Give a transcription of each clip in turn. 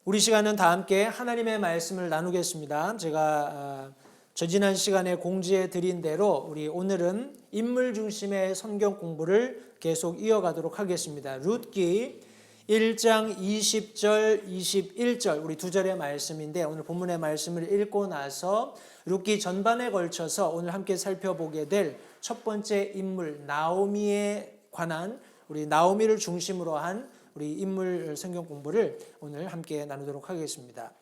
우리 시간은 다 함께 하나님의 말씀을 나누겠습니다. 제가 지난 시간에 공지해 드린 대로 우리 오늘은 인물 중심의 성경 공부를 계속 이어가도록 하겠습니다. 룻기 1장 20절, 21절 우리 두 절의 말씀인데 오늘 본문의 말씀을 읽고 나서 룻기 전반에 걸쳐서 오늘 함께 살펴보게 될 첫 번째 인물 나오미에 관한 우리 나오미를 중심으로 한 우리 인물 성경 공부를 오늘 함께 나누도록 하겠습니다.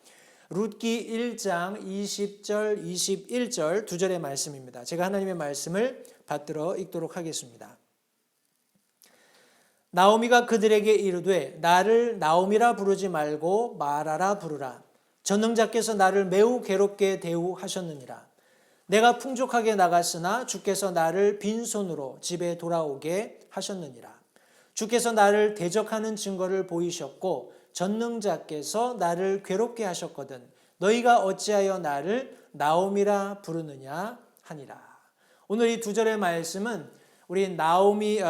룻기 1장 20절, 21절 두 절의 말씀입니다. 제가 하나님의 말씀을 받들어 읽도록 하겠습니다. 나오미가 그들에게 이르되 나를 나오미라 부르지 말고 마라라 부르라. 전능자께서 나를 매우 괴롭게 대우하셨느니라. 내가 풍족하게 나갔으나 주께서 나를 빈손으로 집에 돌아오게 하셨느니라. 주께서 나를 대적하는 증거를 보이셨고 전능자께서 나를 괴롭게 하셨거든 너희가 어찌하여 나를 나오미라 부르느냐 하니라. 오늘 이 두 절의 말씀은 우리 나오미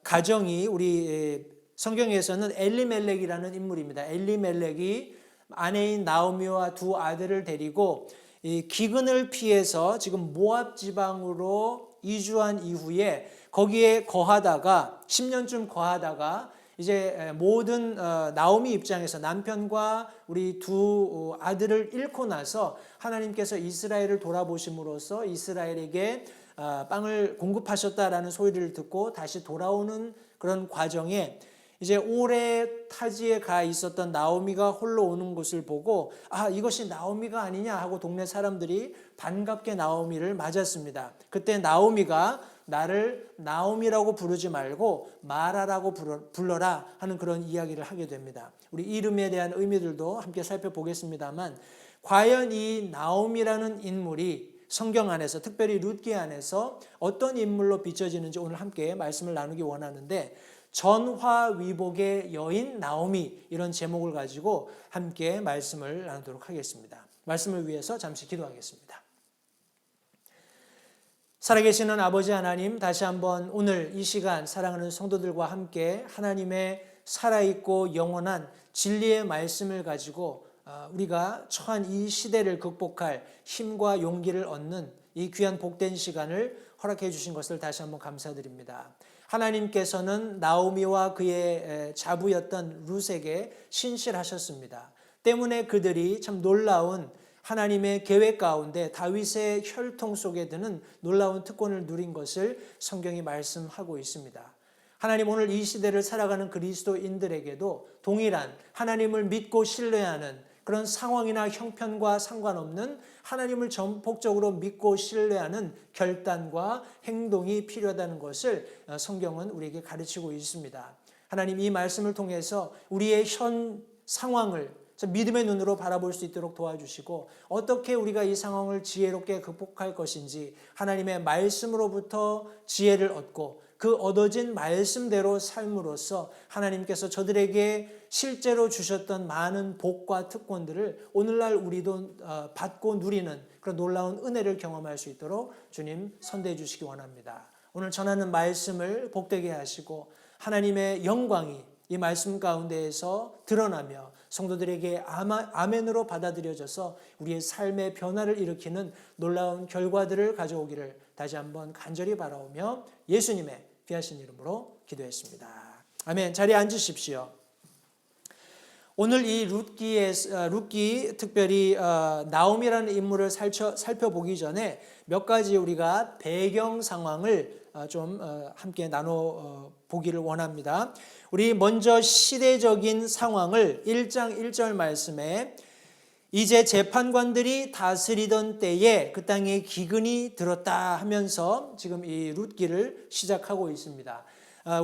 가정이 우리 성경에서는 엘리멜렉이라는 인물입니다. 엘리멜렉이 아내인 나오미와 두 아들을 데리고 이 기근을 피해서 지금 모압 지방으로 이주한 이후에 거기에 거하다가 10년쯤 거하다가 이제 모든 나오미 입장에서 남편과 우리 두 아들을 잃고 나서 하나님께서 이스라엘을 돌아보심으로써 이스라엘에게 빵을 공급하셨다라는 소리를 듣고 다시 돌아오는 그런 과정에 이제 오래 타지에 가 있었던 나오미가 홀로 오는 것을 보고 이것이 나오미가 아니냐 하고 동네 사람들이 반갑게 나오미를 맞았습니다. 그때 나오미가 나를 나오미라고 부르지 말고 마라라고 불러라 하는 그런 이야기를 하게 됩니다. 우리 이름에 대한 의미들도 함께 살펴보겠습니다만 과연 이 나오미라는 인물이 성경 안에서 특별히 룻기 안에서 어떤 인물로 비춰지는지 오늘 함께 말씀을 나누기 원하는데 전화위복의 여인 나오미 이런 제목을 가지고 함께 말씀을 나누도록 하겠습니다. 말씀을 위해서 잠시 기도하겠습니다. 살아계시는 아버지 하나님, 다시 한번 오늘 이 시간 사랑하는 성도들과 함께 하나님의 살아있고 영원한 진리의 말씀을 가지고 우리가 처한 이 시대를 극복할 힘과 용기를 얻는 이 귀한 복된 시간을 허락해 주신 것을 다시 한번 감사드립니다. 하나님께서는 나오미와 그의 자부였던 룻에게 신실하셨습니다. 때문에 그들이 참 놀라운 하나님의 계획 가운데 다윗의 혈통 속에 드는 놀라운 특권을 누린 것을 성경이 말씀하고 있습니다. 하나님 오늘 이 시대를 살아가는 그리스도인들에게도 동일한 하나님을 믿고 신뢰하는 그런 상황이나 형편과 상관없는 하나님을 전폭적으로 믿고 신뢰하는 결단과 행동이 필요하다는 것을 성경은 우리에게 가르치고 있습니다. 하나님 이 말씀을 통해서 우리의 현 상황을 믿음의 눈으로 바라볼 수 있도록 도와주시고 어떻게 우리가 이 상황을 지혜롭게 극복할 것인지 하나님의 말씀으로부터 지혜를 얻고 그 얻어진 말씀대로 삶으로써 하나님께서 저들에게 실제로 주셨던 많은 복과 특권들을 오늘날 우리도 받고 누리는 그런 놀라운 은혜를 경험할 수 있도록 주님 선대해 주시기 원합니다. 오늘 전하는 말씀을 복되게 하시고 하나님의 영광이 이 말씀 가운데에서 드러나며 성도들에게 아멘으로 받아들여져서 우리의 삶의 변화를 일으키는 놀라운 결과들을 가져오기를 다시 한번 간절히 바라오며 예수님의 귀하신 이름으로 기도했습니다. 아멘. 자리에 앉으십시오. 오늘 이 룻기 특별히 나오미라는 인물을 살펴보기 전에 몇 가지 우리가 배경 상황을 좀 함께 나눠 보기를 원합니다. 우리 먼저 시대적인 상황을 1장 1절 말씀에 이제 재판관들이 다스리던 때에 그 땅에 기근이 들었다 하면서 지금 이 룻기를 시작하고 있습니다.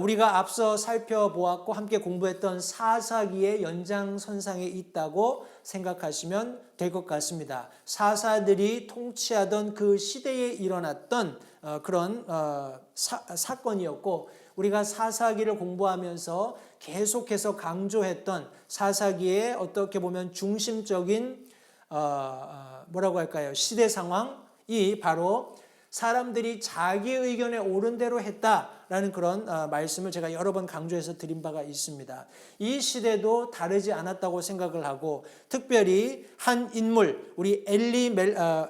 우리가 앞서 살펴보았고 함께 공부했던 사사기의 연장선상에 있다고 생각하시면 될 것 같습니다. 사사들이 통치하던 그 시대에 일어났던 그런 사건이었고 우리가 사사기를 공부하면서 계속해서 강조했던 사사기의 어떻게 보면 중심적인 뭐라고 할까요? 시대 상황이 바로 사람들이 자기 의견에 옳은 대로 했다라는 그런 말씀을 제가 여러 번 강조해서 드린 바가 있습니다. 이 시대도 다르지 않았다고 생각을 하고, 특별히 한 인물, 우리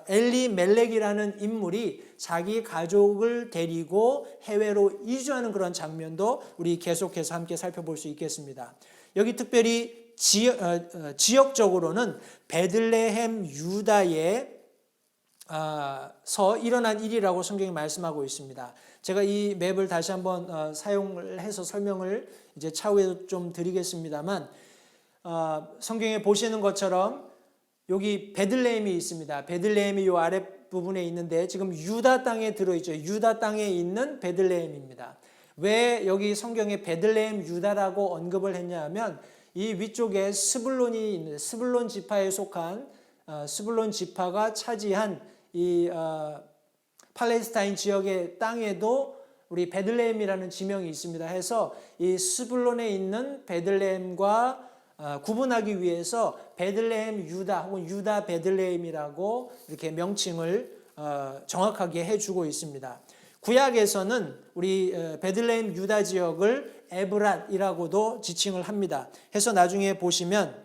엘리멜렉이라는 인물이 자기 가족을 데리고 해외로 이주하는 그런 장면도 우리 계속해서 함께 살펴볼 수 있겠습니다. 여기 특별히 지역적으로는 베들레헴 유다의 서 일어난 일이라고 성경이 말씀하고 있습니다. 제가 이 맵을 다시 한번 사용을 해서 설명을 이제 차후에 좀 드리겠습니다만, 성경에 보시는 것처럼 여기 베들레헴이 있습니다. 베들레헴이 이 아랫부분에 있는데 지금 유다 땅에 들어있죠. 유다 땅에 있는 베들레헴입니다. 왜 여기 성경에 베들레헴 유다라고 언급을 했냐 하면, 이 위쪽에 스불론이 있는데, 스불론 지파에 속한 스불론 지파가 차지한 이 팔레스타인 지역의 땅에도 우리 베들레헴이라는 지명이 있습니다. 해서 이 스불론에 있는 베들레헴과 구분하기 위해서 베들레헴 유다 혹은 유다 베들레헴이라고 이렇게 명칭을 정확하게 해주고 있습니다. 구약에서는 우리 베들레헴 유다 지역을 에브랏이라고도 지칭을 합니다. 해서 나중에 보시면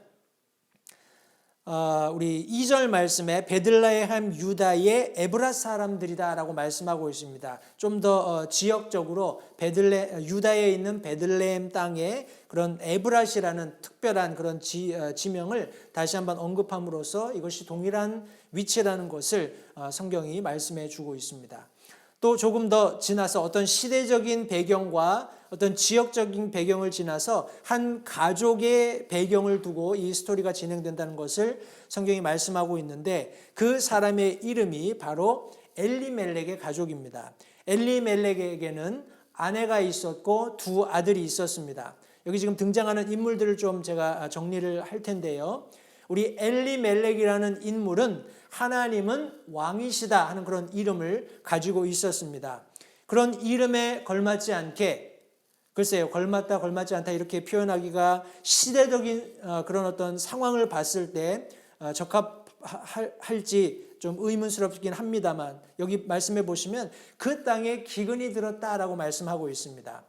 우리 2절 말씀에 베들레헴 유다의 에브랏 사람들이다라고 말씀하고 있습니다. 좀 더 지역적으로 유다에 있는 베들레헴 땅에 그런 에브랏이라는 특별한 그런 지명을 다시 한번 언급함으로써 이것이 동일한 위치라는 것을 성경이 말씀해 주고 있습니다. 또 조금 더 지나서 어떤 시대적인 배경과 어떤 지역적인 배경을 지나서 한 가족의 배경을 두고 이 스토리가 진행된다는 것을 성경이 말씀하고 있는데, 그 사람의 이름이 바로 엘리멜렉의 가족입니다. 엘리멜렉에게는 아내가 있었고 두 아들이 있었습니다. 여기 지금 등장하는 인물들을 좀 제가 정리를 할 텐데요. 우리 엘리멜렉이라는 인물은 하나님은 왕이시다 하는 그런 이름을 가지고 있었습니다. 그런 이름에 걸맞지 않게, 글쎄요, 걸맞다 걸맞지 않다 이렇게 표현하기가 시대적인 그런 어떤 상황을 봤을 때 적합할지 좀 의문스럽긴 합니다만, 여기 말씀해 보시면 그 땅에 기근이 들었다라고 말씀하고 있습니다.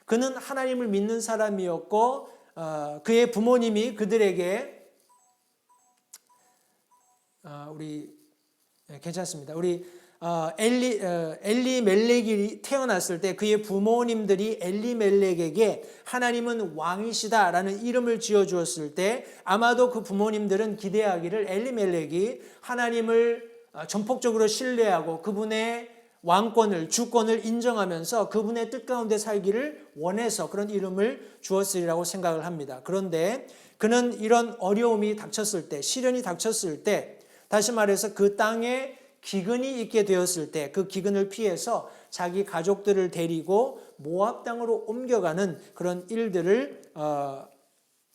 그는 하나님을 믿는 사람이었고 그의 부모님이 그들에게 괜찮습니다. 우리 엘리멜렉이 태어났을 때 그의 부모님들이 엘리멜렉에게 하나님은 왕이시다라는 이름을 지어주었을 때, 아마도 그 부모님들은 기대하기를 엘리멜렉이 하나님을 전폭적으로 신뢰하고 그분의 왕권을, 주권을 인정하면서 그분의 뜻 가운데 살기를 원해서 그런 이름을 주었으리라고 생각을 합니다. 그런데 그는 이런 어려움이 닥쳤을 때, 시련이 닥쳤을 때, 다시 말해서 그 땅에 기근이 있게 되었을 때 그 기근을 피해서 자기 가족들을 데리고 모압 땅으로 옮겨가는 그런 일들을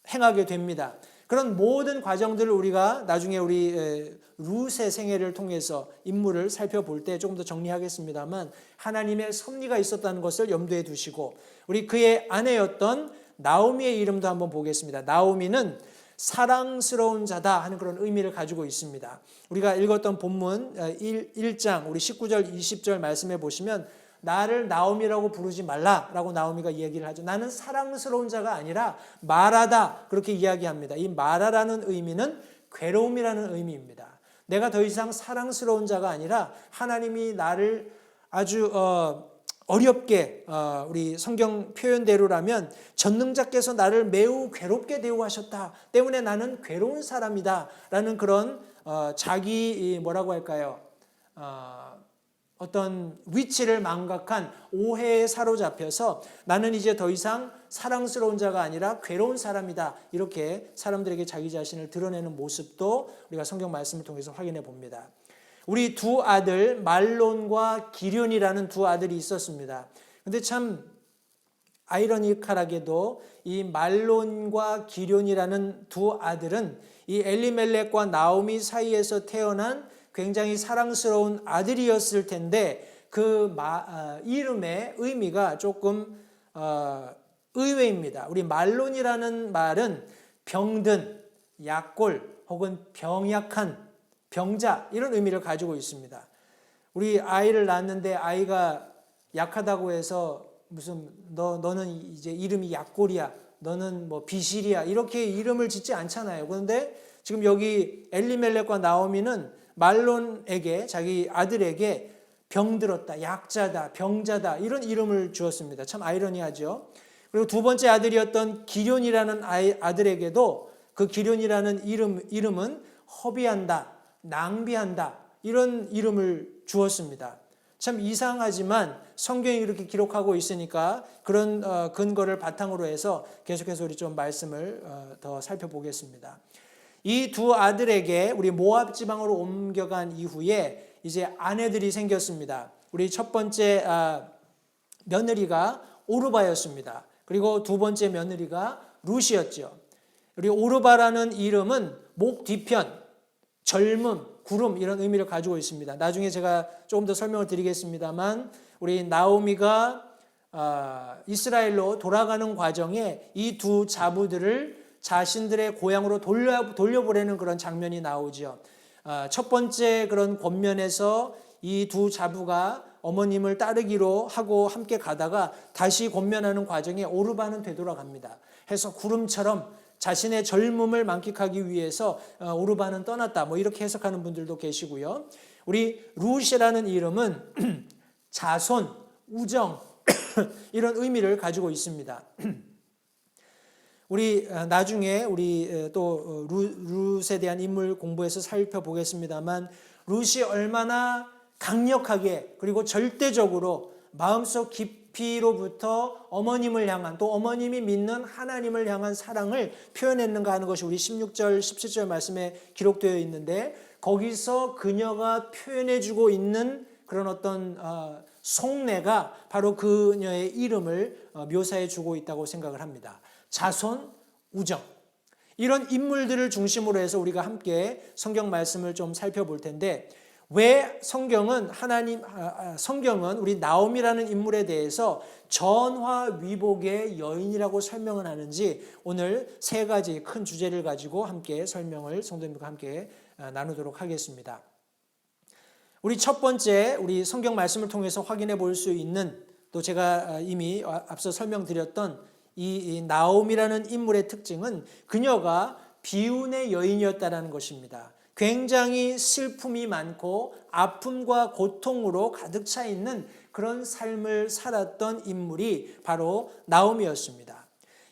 행하게 됩니다. 그런 모든 과정들을 우리가 나중에 우리 룻의 생애를 통해서 인물을 살펴볼 때 조금 더 정리하겠습니다만, 하나님의 섭리가 있었다는 것을 염두에 두시고, 우리 그의 아내였던 나오미의 이름도 한번 보겠습니다. 나오미는 사랑스러운 자다 하는 그런 의미를 가지고 있습니다. 우리가 읽었던 본문 1장 우리 19절 20절 말씀해 보시면, 나를 나오미라고 부르지 말라라고 나오미가 이야기를 하죠. 나는 사랑스러운 자가 아니라 마라다, 그렇게 이야기합니다. 이 마라라는 의미는 괴로움이라는 의미입니다. 내가 더 이상 사랑스러운 자가 아니라 하나님이 나를 아주 어렵게, 우리 성경 표현대로라면 전능자께서 나를 매우 괴롭게 대우하셨다 때문에 나는 괴로운 사람이다 라는 그런 자기 뭐라고 할까요, 어떤 위치를 망각한 오해에 사로잡혀서 나는 이제 더 이상 사랑스러운 자가 아니라 괴로운 사람이다, 이렇게 사람들에게 자기 자신을 드러내는 모습도 우리가 성경 말씀을 통해서 확인해 봅니다. 우리 두 아들 말론과 기륜이라는 두 아들이 있었습니다. 근데 참 아이러니컬하게도 이 말론과 기륜이라는 두 아들은 이 엘리멜렉과 나오미 사이에서 태어난 굉장히 사랑스러운 아들이었을 텐데, 그 이름의 의미가 조금 의외입니다. 우리 말론이라는 말은 병든, 약골 혹은 병약한, 병자 이런 의미를 가지고 있습니다. 우리 아이를 낳았는데 아이가 약하다고 해서 무슨 너는 이제 이름이 약골이야, 너는 뭐 비실이야 이렇게 이름을 짓지 않잖아요. 그런데 지금 여기 엘리멜렉과 나오미는 말론에게 자기 아들에게 병들었다, 약자다, 병자다 이런 이름을 주었습니다. 참 아이러니하죠. 그리고 두 번째 아들이었던 기련이라는 아들에게도 그 기련이라는 이름은 허비한다, 낭비한다 이런 이름을 주었습니다. 참 이상하지만 성경이 이렇게 기록하고 있으니까 그런 근거를 바탕으로 해서 계속해서 우리 좀 말씀을 더 살펴보겠습니다. 이 두 아들에게 우리 모압 지방으로 옮겨간 이후에 이제 아내들이 생겼습니다. 우리 첫 번째 며느리가 오르바였습니다. 그리고 두 번째 며느리가 룻이었죠. 우리 오르바라는 이름은 목 뒤편, 젊음, 구름 이런 의미를 가지고 있습니다. 나중에 제가 조금 더 설명을 드리겠습니다만 우리 나오미가 이스라엘로 돌아가는 과정에 이 두 자부들을 자신들의 고향으로 돌려보내는 그런 장면이 나오죠. 첫 번째 그런 권면에서 이 두 자부가 어머님을 따르기로 하고 함께 가다가 다시 권면하는 과정에 오르바는 되돌아갑니다. 해서 구름처럼 자신의 젊음을 만끽하기 위해서 오르바는 떠났다. 뭐 이렇게 해석하는 분들도 계시고요. 우리 룻이라는 이름은 자손, 우정 이런 의미를 가지고 있습니다. 우리 나중에 우리 또 룻에 대한 인물 공부에서 살펴보겠습니다만 룻이 얼마나 강력하게 그리고 절대적으로 마음속 깊이로부터 어머님을 향한 또 어머님이 믿는 하나님을 향한 사랑을 표현했는가 하는 것이 우리 16절 17절 말씀에 기록되어 있는데 거기서 그녀가 표현해주고 있는 그런 어떤 속내가 바로 그녀의 이름을 묘사해주고 있다고 생각을 합니다. 자손, 우정 이런 인물들을 중심으로 해서 우리가 함께 성경 말씀을 좀 살펴볼 텐데 왜 성경은 우리 나오미라는 인물에 대해서 전화위복의 여인이라고 설명을 하는지 오늘 세 가지 큰 주제를 가지고 함께 설명을 성도님들과 함께 나누도록 하겠습니다. 우리 첫 번째 우리 성경 말씀을 통해서 확인해 볼 수 있는 또 제가 이미 앞서 설명드렸던 이 나오미라는 인물의 특징은 그녀가 비운의 여인이었다는 것입니다. 굉장히 슬픔이 많고 아픔과 고통으로 가득 차 있는 그런 삶을 살았던 인물이 바로 나오미였습니다.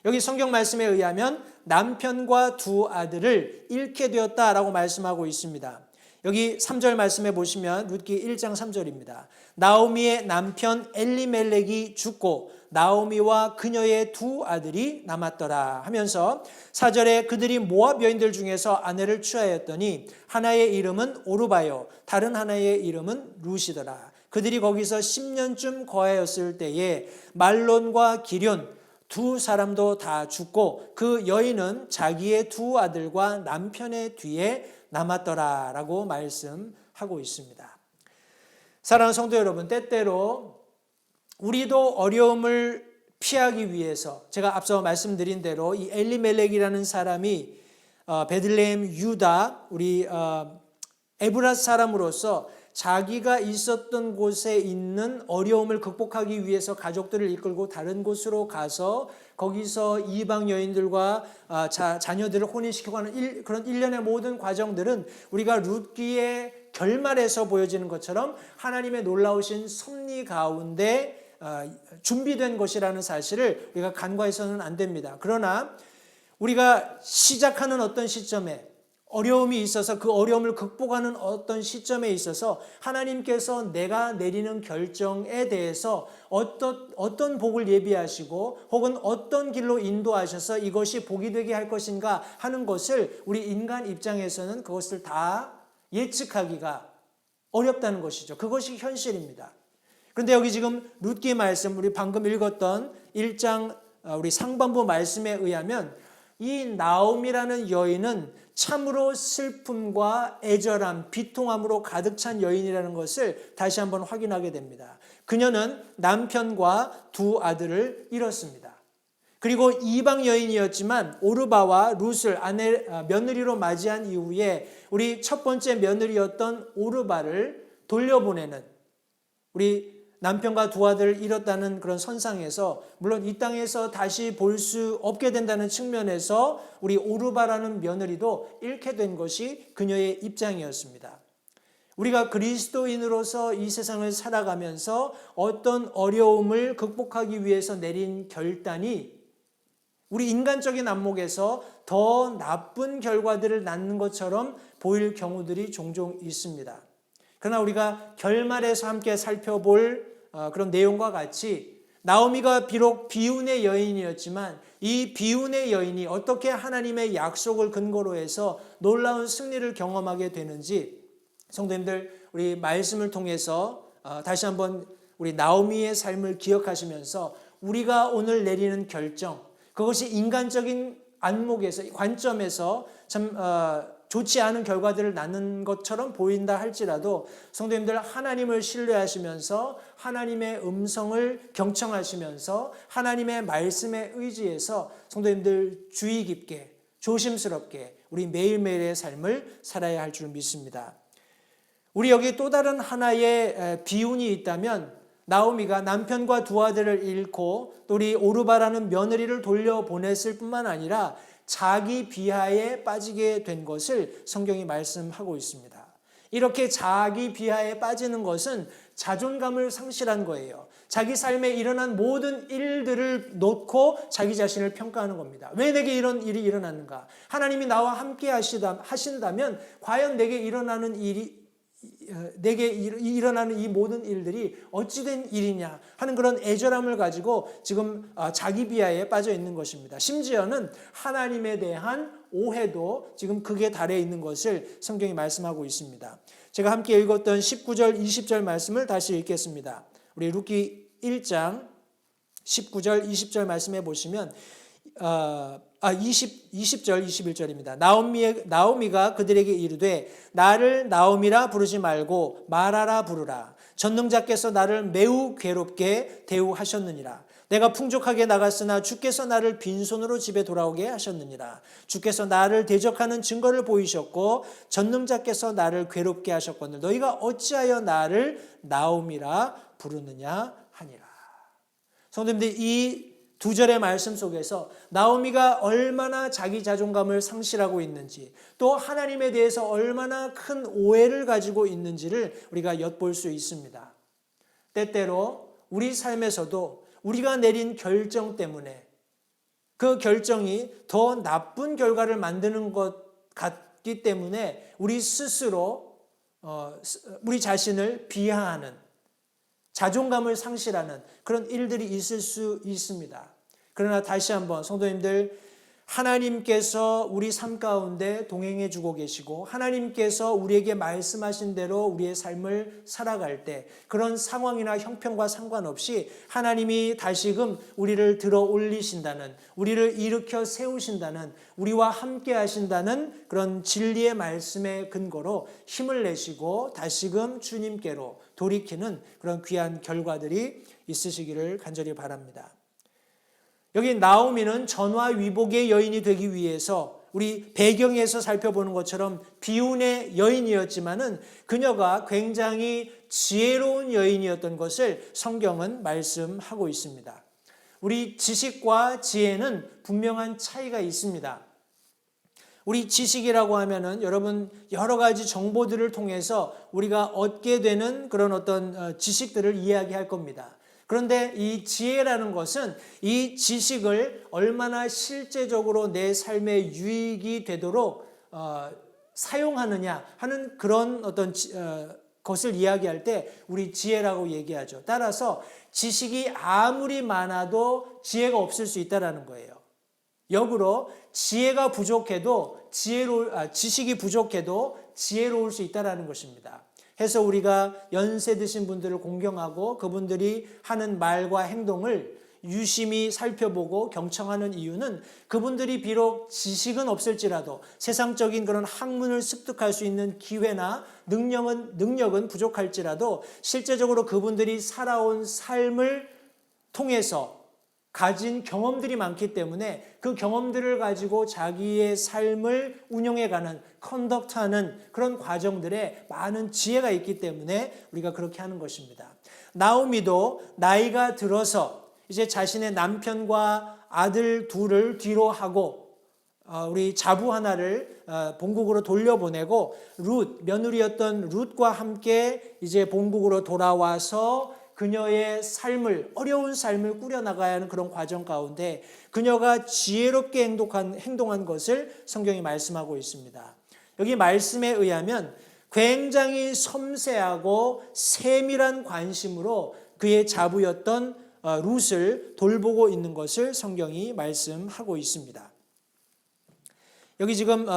여기 성경 말씀에 의하면 남편과 두 아들을 잃게 되었다라고 말씀하고 있습니다. 여기 3절 말씀해 보시면 룻기 1장 3절입니다. 나오미의 남편 엘리멜렉이 죽고 나오미와 그녀의 두 아들이 남았더라 하면서 4절에 그들이 모압 여인들 중에서 아내를 취하였더니 하나의 이름은 오르바요 다른 하나의 이름은 룻이더라. 그들이 거기서 10년쯤 거하였을 때에 말론과 기련 두 사람도 다 죽고 그 여인은 자기의 두 아들과 남편의 뒤에 남았더라라고 말씀하고 있습니다. 사랑하는 성도 여러분, 때때로 우리도 어려움을 피하기 위해서 제가 앞서 말씀드린 대로 이 엘리멜렉이라는 사람이 베들레헴 유다 우리 에브라 사람으로서 자기가 있었던 곳에 있는 어려움을 극복하기 위해서 가족들을 이끌고 다른 곳으로 가서 거기서 이방 여인들과 자녀들을 혼인시키고 하는 그런 일련의 모든 과정들은 우리가 룻기의 결말에서 보여지는 것처럼 하나님의 놀라우신 섭리 가운데 준비된 것이라는 사실을 우리가 간과해서는 안 됩니다. 그러나 우리가 시작하는 어떤 시점에 어려움이 있어서 그 어려움을 극복하는 어떤 시점에 있어서 하나님께서 내가 내리는 결정에 대해서 어떤 복을 예비하시고 혹은 어떤 길로 인도하셔서 이것이 복이 되게 할 것인가 하는 것을 우리 인간 입장에서는 그것을 다 예측하기가 어렵다는 것이죠. 그것이 현실입니다. 그런데 여기 지금 룻기 말씀 우리 방금 읽었던 1장 우리 상반부 말씀에 의하면 이 나오미라는 여인은 참으로 슬픔과 애절함, 비통함으로 가득 찬 여인이라는 것을 다시 한번 확인하게 됩니다. 그녀는 남편과 두 아들을 잃었습니다. 그리고 이방 여인이었지만 오르바와 룻을 며느리로 맞이한 이후에 우리 첫 번째 며느리였던 오르바를 돌려보내는, 우리 남편과 두 아들을 잃었다는 그런 선상에서, 물론 이 땅에서 다시 볼 수 없게 된다는 측면에서 우리 오르바라는 며느리도 잃게 된 것이 그녀의 입장이었습니다. 우리가 그리스도인으로서 이 세상을 살아가면서 어떤 어려움을 극복하기 위해서 내린 결단이 우리 인간적인 안목에서 더 나쁜 결과들을 낳는 것처럼 보일 경우들이 종종 있습니다. 그러나 우리가 결말에서 함께 살펴볼 그런 내용과 같이 나오미가 비록 비운의 여인이었지만 이 비운의 여인이 어떻게 하나님의 약속을 근거로 해서 놀라운 승리를 경험하게 되는지 성도님들, 우리 말씀을 통해서 다시 한번 우리 나오미의 삶을 기억하시면서 우리가 오늘 내리는 결정, 그것이 인간적인 안목에서, 관점에서 참 좋지 않은 결과들을 낳는 것처럼 보인다 할지라도 성도님들, 하나님을 신뢰하시면서 하나님의 음성을 경청하시면서 하나님의 말씀에 의지해서 성도님들 주의 깊게 조심스럽게 우리 매일매일의 삶을 살아야 할 줄 믿습니다. 우리 여기 또 다른 하나의 비운이 있다면, 나오미가 남편과 두 아들을 잃고 또 우리 오르바라는 며느리를 돌려보냈을 뿐만 아니라 자기 비하에 빠지게 된 것을 성경이 말씀하고 있습니다. 이렇게 자기 비하에 빠지는 것은 자존감을 상실한 거예요. 자기 삶에 일어난 모든 일들을 놓고 자기 자신을 평가하는 겁니다. 왜 내게 이런 일이 일어났는가? 하나님이 나와 함께 하신다면 과연 내게 일어나는 이 모든 일들이 어찌된 일이냐 하는 그런 애절함을 가지고 지금 자기 비하에 빠져 있는 것입니다. 심지어는 하나님에 대한 오해도 지금 극에 달해 있는 것을 성경이 말씀하고 있습니다. 제가 함께 읽었던 19절 20절 말씀을 다시 읽겠습니다. 우리 룻기 1장 19절 20절 말씀해 보시면 20절 21절입니다. 나오미가 그들에게 이르되 나를 나오미라 부르지 말고 마라라 부르라. 전능자께서 나를 매우 괴롭게 대우하셨느니라. 내가 풍족하게 나갔으나 주께서 나를 빈손으로 집에 돌아오게 하셨느니라. 주께서 나를 대적하는 증거를 보이셨고 전능자께서 나를 괴롭게 하셨거늘 너희가 어찌하여 나를 나오미라 부르느냐 하니라. 성도님들, 이 두 절의 말씀 속에서 나오미가 얼마나 자기 자존감을 상실하고 있는지, 또 하나님에 대해서 얼마나 큰 오해를 가지고 있는지를 우리가 엿볼 수 있습니다. 때때로 우리 삶에서도 우리가 내린 결정 때문에 그 결정이 더 나쁜 결과를 만드는 것 같기 때문에 우리 스스로 우리 자신을 비하하는, 자존감을 상실하는 그런 일들이 있을 수 있습니다. 그러나 다시 한번 성도님들, 하나님께서 우리 삶 가운데 동행해 주고 계시고 하나님께서 우리에게 말씀하신 대로 우리의 삶을 살아갈 때 그런 상황이나 형편과 상관없이 하나님이 다시금 우리를 들어 올리신다는, 우리를 일으켜 세우신다는, 우리와 함께 하신다는 그런 진리의 말씀의 근거로 힘을 내시고 다시금 주님께로 돌이키는 그런 귀한 결과들이 있으시기를 간절히 바랍니다. 여기 나오미는 전화위복의 여인이 되기 위해서 우리 배경에서 살펴보는 것처럼 비운의 여인이었지만은 그녀가 굉장히 지혜로운 여인이었던 것을 성경은 말씀하고 있습니다. 우리 지식과 지혜는 분명한 차이가 있습니다. 우리 지식이라고 하면은 여러분 여러 가지 정보들을 통해서 우리가 얻게 되는 그런 어떤 지식들을 이야기할 겁니다. 그런데 이 지혜라는 것은 이 지식을 얼마나 실제적으로 내 삶에 유익이 되도록 사용하느냐 하는 그런 어떤 것을 이야기할 때 우리 지혜라고 얘기하죠. 따라서 지식이 아무리 많아도 지혜가 없을 수 있다는 거예요. 역으로 지혜가 부족해도 지식이 부족해도 지혜로울 수 있다는 것입니다. 해서 우리가 연세 드신 분들을 공경하고 그분들이 하는 말과 행동을 유심히 살펴보고 경청하는 이유는 그분들이 비록 지식은 없을지라도 세상적인 그런 학문을 습득할 수 있는 기회나 능력은 부족할지라도 실제적으로 그분들이 살아온 삶을 통해서 가진 경험들이 많기 때문에 그 경험들을 가지고 자기의 삶을 운영해가는, 컨덕트하는 그런 과정들에 많은 지혜가 있기 때문에 우리가 그렇게 하는 것입니다. 나오미도 나이가 들어서 이제 자신의 남편과 아들 둘을 뒤로 하고 우리 자부 하나를 본국으로 돌려보내고 며느리였던 룻과 함께 이제 본국으로 돌아와서 그녀의 삶을, 어려운 삶을 꾸려나가야 하는 그런 과정 가운데 그녀가 지혜롭게 행동한 것을 성경이 말씀하고 있습니다. 여기 말씀에 의하면 굉장히 섬세하고 세밀한 관심으로 그의 자부였던 룻을 돌보고 있는 것을 성경이 말씀하고 있습니다. 여기 지금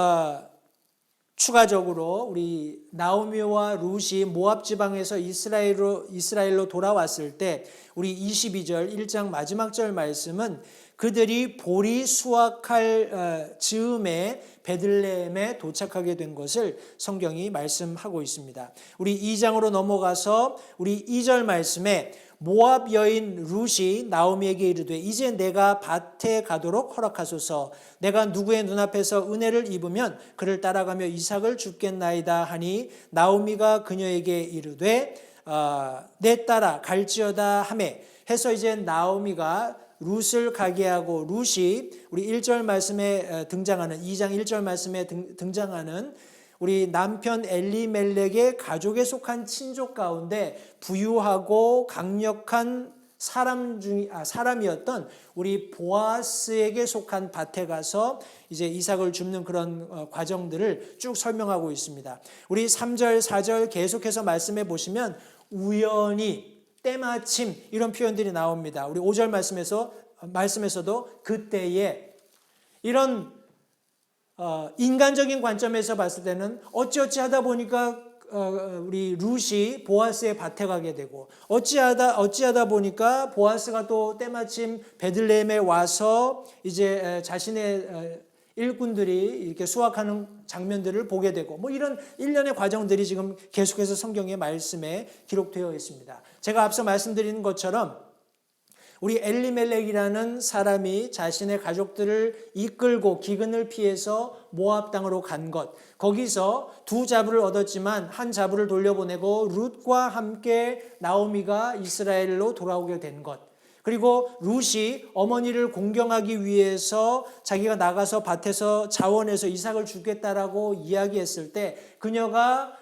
추가적으로 우리 나오미와 룻이 모압 지방에서 이스라엘로 돌아왔을 때 우리 22절 1장 마지막 절 말씀은 그들이 보리 수확할 즈음에 베들레헴에 도착하게 된 것을 성경이 말씀하고 있습니다. 우리 2장으로 넘어가서 우리 2절 말씀에 모압 여인 룻이 나오미에게 이르되 이제 내가 밭에 가도록 허락하소서. 내가 누구의 눈앞에서 은혜를 입으면 그를 따라가며 이삭을 줍겠나이다 하니 나오미가 그녀에게 이르되 내 딸아 갈지어다 하매 해서 이제 나오미가 룻을 가게 하고 룻이 우리 1절 말씀에 등장하는 2장 1절 말씀에 등장하는 우리 남편 엘리멜렉의 가족에 속한 친족 가운데 부유하고 강력한 사람이었던 우리 보아스에게 속한 밭에 가서 이제 이삭을 줍는 그런 과정들을 쭉 설명하고 있습니다. 우리 3절, 4절 계속해서 말씀해 보시면 우연히, 때마침 이런 표현들이 나옵니다. 우리 5절 말씀에서도 그때에 이런 인간적인 관점에서 봤을 때는 어찌어찌 하다 보니까 우리 룻이 보아스의 밭에 가게 되고 어찌하다 보니까 보아스가 또 때마침 베들레헴에 와서 이제 자신의 일꾼들이 이렇게 수확하는 장면들을 보게 되고 뭐 이런 일련의 과정들이 지금 계속해서 성경의 말씀에 기록되어 있습니다. 제가 앞서 말씀드린 것처럼 우리 엘리멜렉이라는 사람이 자신의 가족들을 이끌고 기근을 피해서 모압 땅으로 간 것, 거기서 두 자부를 얻었지만 한 자부를 돌려보내고 룻과 함께 나오미가 이스라엘로 돌아오게 된 것, 그리고 룻이 어머니를 공경하기 위해서 자기가 나가서 밭에서 자원해서 이삭을 주겠다라고 이야기했을 때 그녀가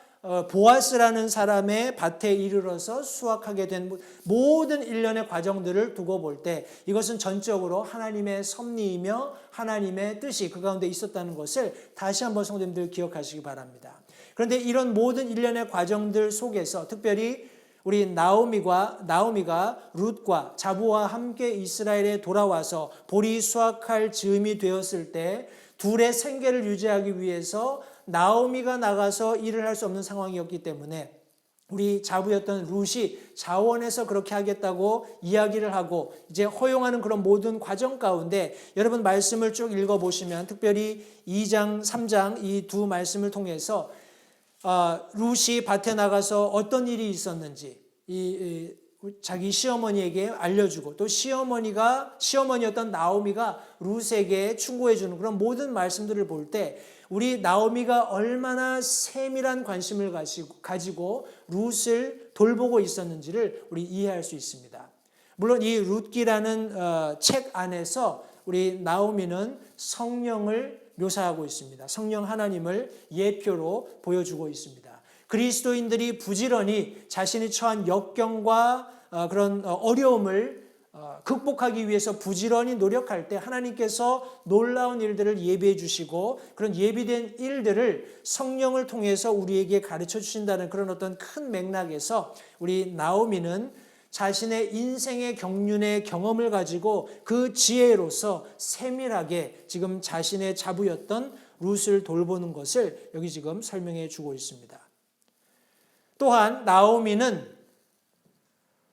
보아스라는 사람의 밭에 이르러서 수확하게 된 모든 일련의 과정들을 두고 볼 때 이것은 전적으로 하나님의 섭리이며 하나님의 뜻이 그 가운데 있었다는 것을 다시 한번 성도님들 기억하시기 바랍니다. 그런데 이런 모든 일련의 과정들 속에서 특별히 우리 나오미가 룻과 자부와 함께 이스라엘에 돌아와서 보리 수확할 즈음이 되었을 때 둘의 생계를 유지하기 위해서 나오미가 나가서 일을 할 수 없는 상황이었기 때문에 우리 자부였던 룻이 자원해서 그렇게 하겠다고 이야기를 하고 이제 허용하는 그런 모든 과정 가운데 여러분 말씀을 쭉 읽어보시면 특별히 2장, 3장 이 두 말씀을 통해서 룻이 밭에 나가서 어떤 일이 있었는지 자기 시어머니에게 알려주고 또 시어머니였던 나오미가 룻에게 충고해주는 그런 모든 말씀들을 볼 때 우리 나오미가 얼마나 세밀한 관심을 가지고 룻을 돌보고 있었는지를 우리 이해할 수 있습니다. 물론 이 룻기라는 책 안에서 우리 나오미는 성령을 묘사하고 있습니다. 성령 하나님을 예표로 보여주고 있습니다. 그리스도인들이 부지런히 자신이 처한 역경과 그런 어려움을 극복하기 위해서 부지런히 노력할 때 하나님께서 놀라운 일들을 예비해 주시고 그런 예비된 일들을 성령을 통해서 우리에게 가르쳐 주신다는 그런 어떤 큰 맥락에서 우리 나오미는 자신의 인생의 경륜의 경험을 가지고 그 지혜로서 세밀하게 지금 자신의 자부였던 룻을 돌보는 것을 여기 지금 설명해 주고 있습니다. 또한 나오미는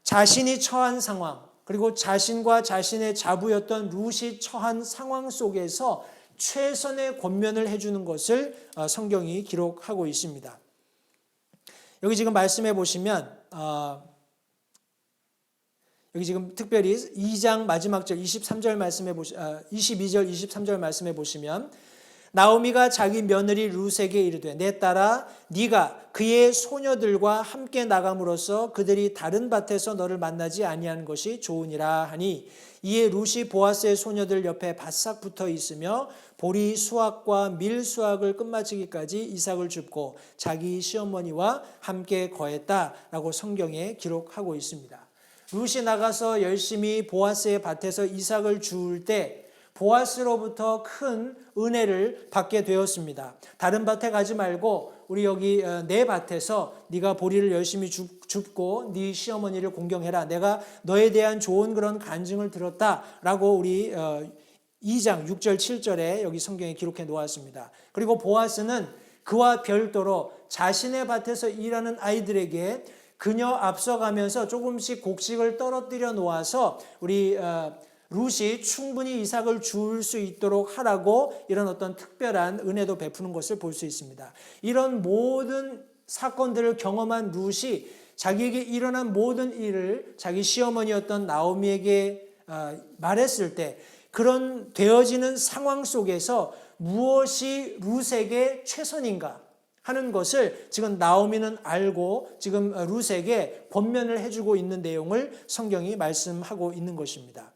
자신이 처한 상황 그리고 자신과 자신의 자부였던 룻이 처한 상황 속에서 최선의 권면을 해주는 것을 성경이 기록하고 있습니다. 여기 지금 말씀해 보시면 여기 지금 특별히 2장 마지막 절 22절 말씀해 보시면 나오미가 자기 며느리 룻에게 이르되 내 딸아 네가 그의 소녀들과 함께 나감으로써 그들이 다른 밭에서 너를 만나지 아니하는 것이 좋으니라 하니 이에 룻이 보아스의 소녀들 옆에 바싹 붙어 있으며 보리 수확과 밀 수확을 끝마치기까지 이삭을 줍고 자기 시어머니와 함께 거했다라고 성경에 기록하고 있습니다. 룻이 나가서 열심히 보아스의 밭에서 이삭을 주울 때 보아스로부터 큰 은혜를 받게 되었습니다. 다른 밭에 가지 말고 우리 여기 내 밭에서 네가 보리를 열심히 줍고 네 시어머니를 공경해라. 내가 너에 대한 좋은 그런 간증을 들었다라고 우리 2장 6절 7절에 여기 성경에 기록해 놓았습니다. 그리고 보아스는 그와 별도로 자신의 밭에서 일하는 아이들에게 그녀 앞서가면서 조금씩 곡식을 떨어뜨려 놓아서 우리 룻이 충분히 이삭을 줄 수 있도록 하라고 이런 어떤 특별한 은혜도 베푸는 것을 볼 수 있습니다. 이런 모든 사건들을 경험한 룻이 자기에게 일어난 모든 일을 자기 시어머니였던 나오미에게 말했을 때 그런 되어지는 상황 속에서 무엇이 룻에게 최선인가 하는 것을 지금 나오미는 알고 지금 룻에게 권면을 해주고 있는 내용을 성경이 말씀하고 있는 것입니다.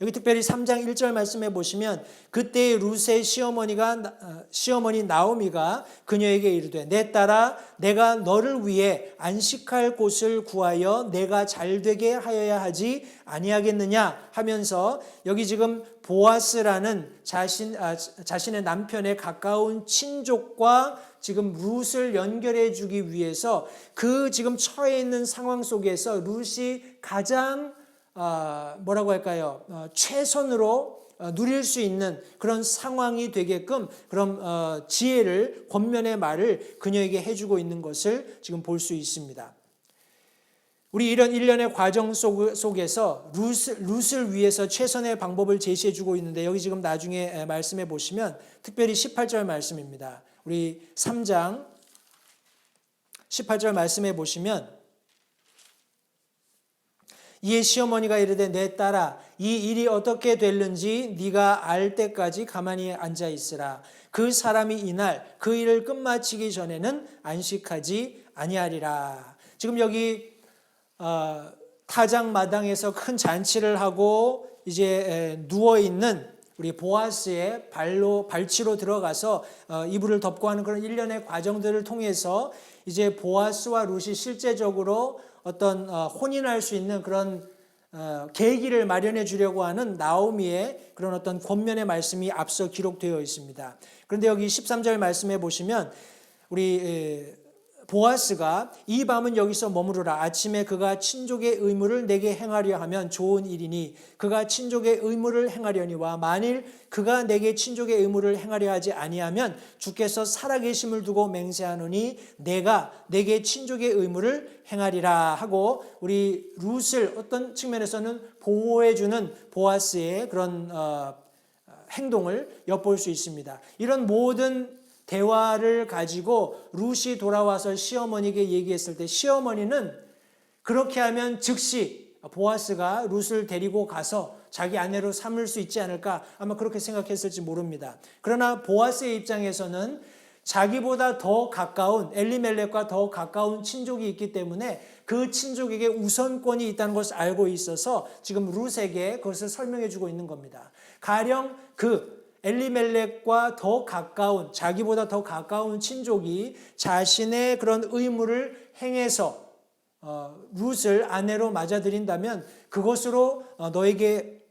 여기 특별히 3장 1절 말씀해 보시면 그때 룻의 시어머니 나오미가 그녀에게 이르되 내 딸아 내가 너를 위해 안식할 곳을 구하여 내가 잘되게 하여야 하지 아니하겠느냐 하면서 여기 지금 보아스라는 자신의 남편의 가까운 친족과 지금 룻을 연결해 주기 위해서 그 지금 처해 있는 상황 속에서 룻이 가장 최선으로 누릴 수 있는 그런 상황이 되게끔 그런 지혜를 권면의 말을 그녀에게 해주고 있는 것을 지금 볼 수 있습니다. 우리 이런 일련의 과정 속에서 룻을 위해서 최선의 방법을 제시해주고 있는데 여기 지금 나중에 말씀해 보시면 특별히 18절 말씀입니다. 우리 3장 18절 말씀해 보시면 이에 시어머니가 이르되 내 딸아 이 일이 어떻게 됐는지 네가 알 때까지 가만히 앉아 있으라. 그 사람이 이날 그 일을 끝마치기 전에는 안식하지 아니하리라. 지금 여기 타작 마당에서 큰 잔치를 하고 이제 누워 있는 우리 보아스의 발치로 들어가서 이불을 덮고 하는 그런 일련의 과정들을 통해서 이제 보아스와 룻이 실제적으로 어떤 혼인할 수 있는 그런 계기를 마련해 주려고 하는 나오미의 그런 어떤 권면의 말씀이 앞서 기록되어 있습니다. 그런데 여기 13절 말씀해 보시면 우리 보아스가 이 밤은 여기서 머무르라. 아침에 그가 친족의 의무를 내게 행하려 하면 좋은 일이니 그가 친족의 의무를 행하려니와 만일 그가 내게 친족의 의무를 행하려 하지 아니하면 주께서 살아계심을 두고 맹세하노니 내가 내게 친족의 의무를 행하리라 하고 우리 룻을 어떤 측면에서는 보호해주는 보아스의 그런 행동을 엿볼 수 있습니다. 이런 모든 대화를 가지고 룻이 돌아와서 시어머니에게 얘기했을 때 시어머니는 그렇게 하면 즉시 보아스가 룻을 데리고 가서 자기 아내로 삼을 수 있지 않을까 아마 그렇게 생각했을지 모릅니다. 그러나 보아스의 입장에서는 자기보다 더 가까운 엘리멜렉과 더 가까운 친족이 있기 때문에 그 친족에게 우선권이 있다는 것을 알고 있어서 지금 룻에게 그것을 설명해 주고 있는 겁니다. 가령 그 엘리멜렉과 더 가까운 자기보다 더 가까운 친족이 자신의 그런 의무를 행해서 룻을 아내로 맞아들인다면 그것으로 너에게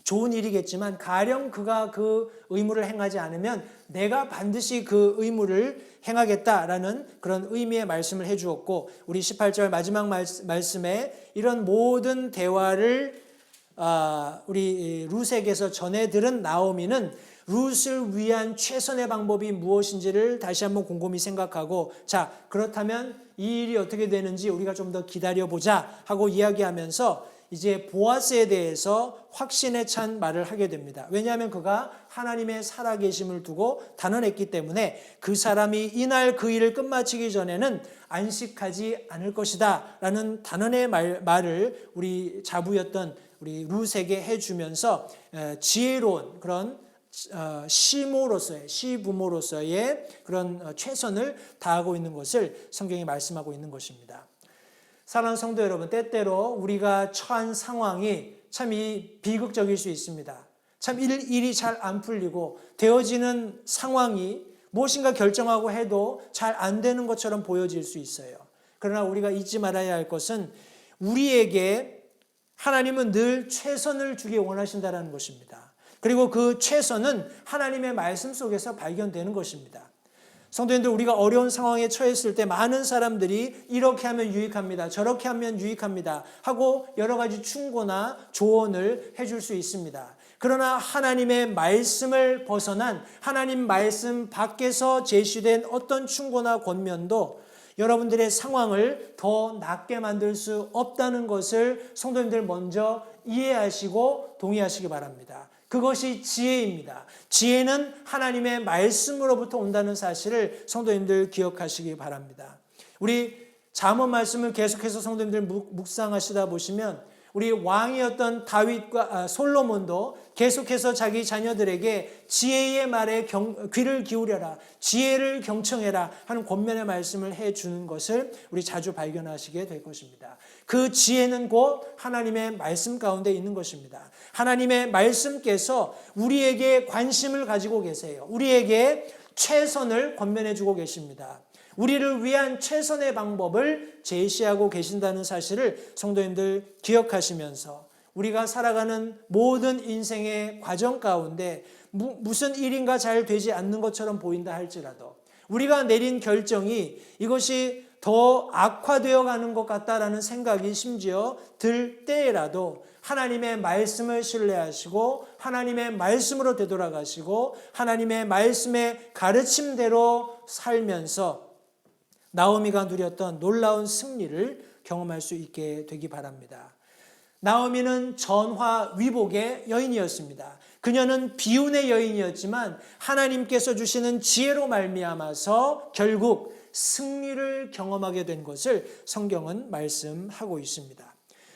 좋은 일이겠지만 가령 그가 그 의무를 행하지 않으면 내가 반드시 그 의무를 행하겠다라는 그런 의미의 말씀을 해주었고 우리 18절 마지막 말씀에 이런 모든 대화를 우리 룻에게서 전해 들은 나오미는 룻을 위한 최선의 방법이 무엇인지를 다시 한번 곰곰이 생각하고 그렇다면 이 일이 어떻게 되는지 우리가 좀 더 기다려보자 하고 이야기하면서 이제 보아스에 대해서 확신에 찬 말을 하게 됩니다. 왜냐하면 그가 하나님의 살아계심을 두고 단언했기 때문에 그 사람이 이날 그 일을 끝마치기 전에는 안식하지 않을 것이다 라는 단언의 말을 우리 자부였던 우리 룻에게 해주면서 지혜로운 그런 시부모로서의 그런 최선을 다하고 있는 것을 성경이 말씀하고 있는 것입니다. 사랑하는 성도 여러분, 때때로 우리가 처한 상황이 참 비극적일 수 있습니다. 참 일이 잘 안 풀리고 되어지는 상황이 무엇인가 결정하고 해도 잘 안 되는 것처럼 보여질 수 있어요. 그러나 우리가 잊지 말아야 할 것은 우리에게 하나님은 늘 최선을 주기 원하신다는 것입니다. 그리고 그 최선은 하나님의 말씀 속에서 발견되는 것입니다. 성도님들, 우리가 어려운 상황에 처했을 때 많은 사람들이 이렇게 하면 유익합니다, 저렇게 하면 유익합니다 하고 여러 가지 충고나 조언을 해줄 수 있습니다. 그러나 하나님의 말씀을 벗어난 하나님 말씀 밖에서 제시된 어떤 충고나 권면도 여러분들의 상황을 더 낫게 만들 수 없다는 것을 성도님들 먼저 이해하시고 동의하시기 바랍니다. 그것이 지혜입니다. 지혜는 하나님의 말씀으로부터 온다는 사실을 성도님들 기억하시기 바랍니다. 우리 잠언 말씀을 계속해서 성도님들 묵상하시다 보시면 우리 왕이었던 다윗과 솔로몬도 계속해서 자기 자녀들에게 지혜의 말에 귀를 기울여라, 지혜를 경청해라 하는 권면의 말씀을 해주는 것을 우리 자주 발견하시게 될 것입니다. 그 지혜는 곧 하나님의 말씀 가운데 있는 것입니다. 하나님의 말씀께서 우리에게 관심을 가지고 계세요. 우리에게 최선을 권면해 주고 계십니다. 우리를 위한 최선의 방법을 제시하고 계신다는 사실을 성도님들 기억하시면서 우리가 살아가는 모든 인생의 과정 가운데 무슨 일인가 잘 되지 않는 것처럼 보인다 할지라도 우리가 내린 결정이 이것이 더 악화되어 가는 것 같다라는 생각이 심지어 들 때라도 하나님의 말씀을 신뢰하시고 하나님의 말씀으로 되돌아가시고 하나님의 말씀의 가르침대로 살면서 나오미가 누렸던 놀라운 승리를 경험할 수 있게 되기 바랍니다. 나오미는 전화위복의 여인이었습니다. 그녀는 비운의 여인이었지만 하나님께서 주시는 지혜로 말미암아서 결국 승리를 경험하게 된 것을 성경은 말씀하고 있습니다.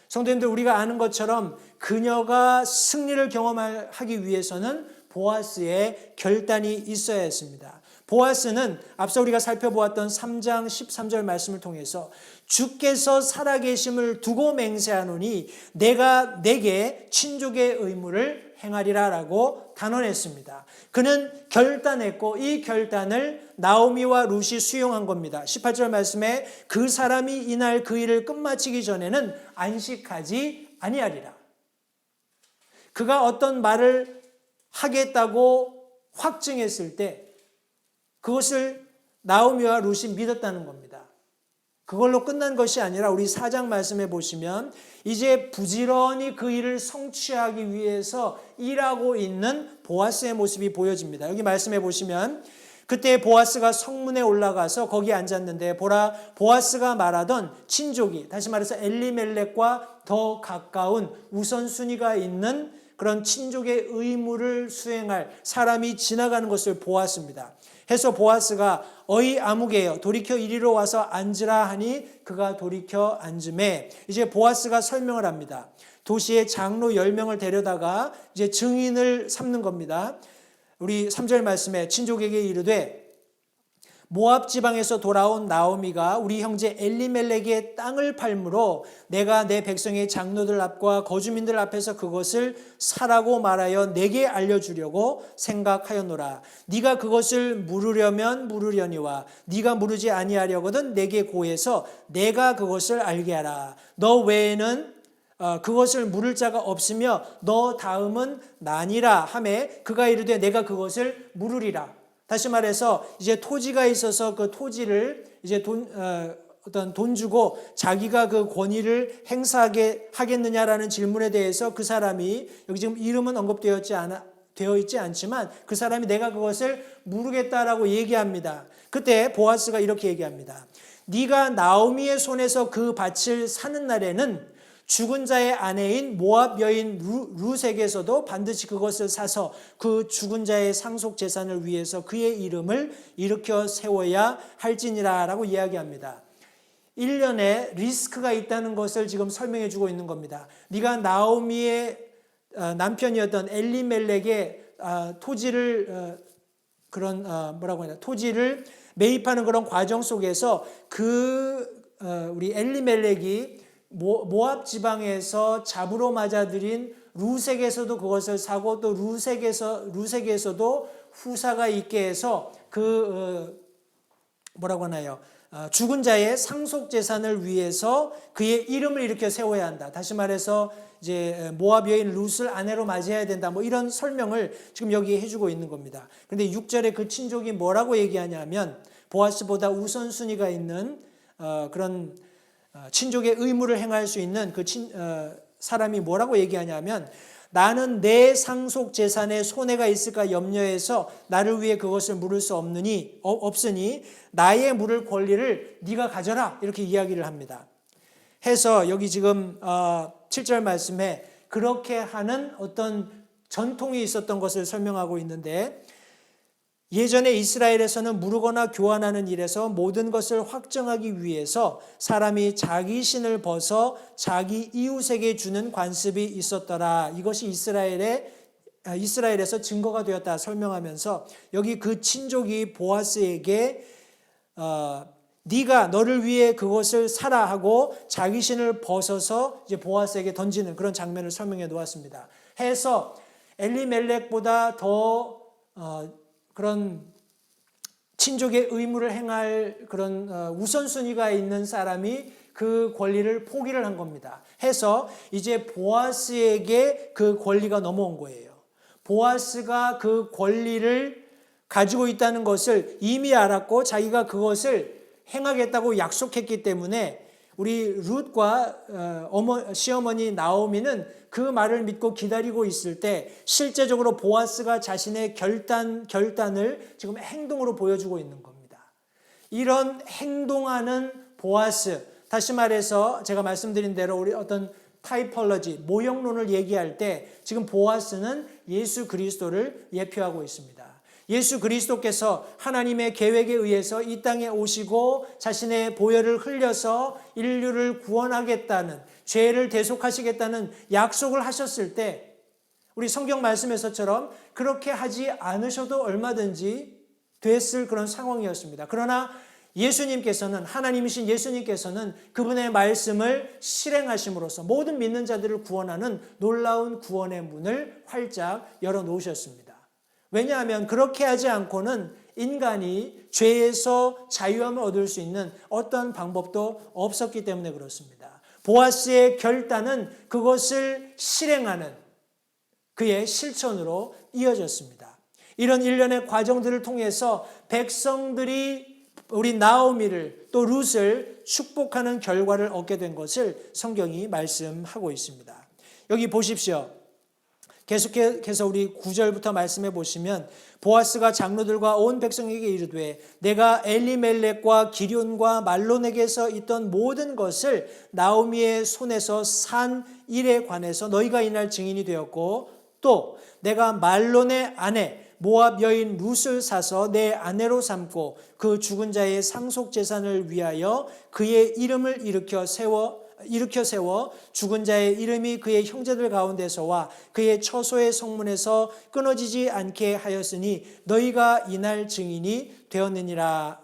성도님들, 우리가 아는 것처럼 그녀가 승리를 경험하기 위해서는 보아스의 결단이 있어야 했습니다. 보아스는 앞서 우리가 살펴보았던 3장 13절 말씀을 통해서 주께서 살아계심을 두고 맹세하노니 내가 내게 친족의 의무를 행하리라 라고 단언했습니다. 그는 결단했고 이 결단을 나오미와 룻이 수용한 겁니다. 18절 말씀에 그 사람이 이날 그 일을 끝마치기 전에는 안식하지 아니하리라. 그가 어떤 말을 하겠다고 확증했을 때 그것을 나오미와 룻이 믿었다는 겁니다. 그걸로 끝난 것이 아니라 우리 4장 말씀에 보시면 이제 부지런히 그 일을 성취하기 위해서 일하고 있는 보아스의 모습이 보여집니다. 여기 말씀해 보시면 그때 보아스가 성문에 올라가서 거기에 앉았는데 보라, 보아스가 말하던 친족이, 다시 말해서 엘리멜렉과 더 가까운 우선순위가 있는 그런 친족의 의무를 수행할 사람이 지나가는 것을 보았습니다. 해서 보아스가 어이 아무개여 돌이켜 이리로 와서 앉으라 하니 그가 돌이켜 앉음에 이제 보아스가 설명을 합니다. 도시의 장로 10명을 데려다가 이제 증인을 삼는 겁니다. 우리 3절 말씀에 친족에게 이르되 모압 지방에서 돌아온 나오미가 우리 형제 엘리멜렉의 땅을 팔므로 내가 내 백성의 장로들 앞과 거주민들 앞에서 그것을 사라고 말하여 내게 알려주려고 생각하였노라. 네가 그것을 물으려면 물으려니와 네가 물으지 아니하려거든 내게 고해서 내가 그것을 알게 하라. 너 외에는 그것을 물을 자가 없으며 너 다음은 나니라 하매 그가 이르되 내가 그것을 물으리라. 다시 말해서 이제 토지가 있어서 그 토지를 이제 돈 주고 자기가 그 권위를 행사하게 하겠느냐라는 질문에 대해서 그 사람이 여기 지금 이름은 언급되어 있지 않지만 그 사람이 내가 그것을 물으겠다라고 얘기합니다. 그때 보아스가 이렇게 얘기합니다. 네가 나오미의 손에서 그 밭을 사는 날에는 죽은 자의 아내인 모압 여인 룻에게서도 반드시 그것을 사서 그 죽은 자의 상속 재산을 위해서 그의 이름을 일으켜 세워야 할지니라 라고 이야기합니다. 1년에 리스크가 있다는 것을 지금 설명해 주고 있는 겁니다. 네가 나오미의 남편이었던 엘리멜렉의 토지를 토지를 매입하는 그런 과정 속에서 우리 엘리멜렉이 모압 지방에서 잡으로 맞아들인 룻에게서도 그것을 사고 또 룻에게서도 후사가 있게 해서 죽은 자의 상속 재산을 위해서 그의 이름을 일으켜 세워야 한다. 다시 말해서 이제 모압 여인 룻을 아내로 맞이해야 된다. 이런 설명을 지금 여기 해주고 있는 겁니다. 그런데 6절에 그 친족이 뭐라고 얘기하냐면 보아스보다 우선순위가 있는 그런 친족의 의무를 행할 수 있는 사람이 뭐라고 얘기하냐면 나는 내 상속 재산에 손해가 있을까 염려해서 나를 위해 그것을 물을 수 없으니 나의 물을 권리를 네가 가져라 이렇게 이야기를 합니다. 해서 여기 지금 7절 말씀에 그렇게 하는 어떤 전통이 있었던 것을 설명하고 있는데 예전에 이스라엘에서는 무르거나 교환하는 일에서 모든 것을 확정하기 위해서 사람이 자기 신을 벗어 자기 이웃에게 주는 관습이 있었더라. 이것이 이스라엘에서 증거가 되었다 설명하면서 여기 그 친족이 보아스에게 네가 너를 위해 그것을 사라 하고 자기 신을 벗어서 이제 보아스에게 던지는 그런 장면을 설명해 놓았습니다. 해서 엘리멜렉보다 더 그런 친족의 의무를 행할 그런 우선순위가 있는 사람이 그 권리를 포기를 한 겁니다. 해서 이제 보아스에게 그 권리가 넘어온 거예요. 보아스가 그 권리를 가지고 있다는 것을 이미 알았고 자기가 그것을 행하겠다고 약속했기 때문에 우리 룻과 시어머니 나오미는 그 말을 믿고 기다리고 있을 때 실제적으로 보아스가 자신의 결단을 지금 행동으로 보여주고 있는 겁니다. 이런 행동하는 보아스, 다시 말해서 제가 말씀드린 대로 우리 어떤 타이폴로지, 모형론을 얘기할 때 지금 보아스는 예수 그리스도를 예표하고 있습니다. 예수 그리스도께서 하나님의 계획에 의해서 이 땅에 오시고 자신의 보혈을 흘려서 인류를 구원하겠다는, 죄를 대속하시겠다는 약속을 하셨을 때 우리 성경 말씀에서처럼 그렇게 하지 않으셔도 얼마든지 됐을 그런 상황이었습니다. 그러나 예수님께서는, 하나님이신 예수님께서는 그분의 말씀을 실행하심으로써 모든 믿는 자들을 구원하는 놀라운 구원의 문을 활짝 열어놓으셨습니다. 왜냐하면 그렇게 하지 않고는 인간이 죄에서 자유함을 얻을 수 있는 어떤 방법도 없었기 때문에 그렇습니다. 보아스의 결단은 그것을 실행하는 그의 실천으로 이어졌습니다. 이런 일련의 과정들을 통해서 백성들이 우리 나오미를 또 룻을 축복하는 결과를 얻게 된 것을 성경이 말씀하고 있습니다. 여기 보십시오. 계속해서 우리 9절부터 말씀해 보시면 보아스가 장로들과 온 백성에게 이르되 내가 엘리멜렉과 기럨과 말론에게서 있던 모든 것을 나오미의 손에서 산 일에 관해서 너희가 이날 증인이 되었고 또 내가 말론의 아내 모압 여인 룻을 사서 내 아내로 삼고 그 죽은 자의 상속 재산을 위하여 그의 이름을 일으켜 세워 죽은 자의 이름이 그의 형제들 가운데서와 그의 처소의 성문에서 끊어지지 않게 하였으니 너희가 이날 증인이 되었느니라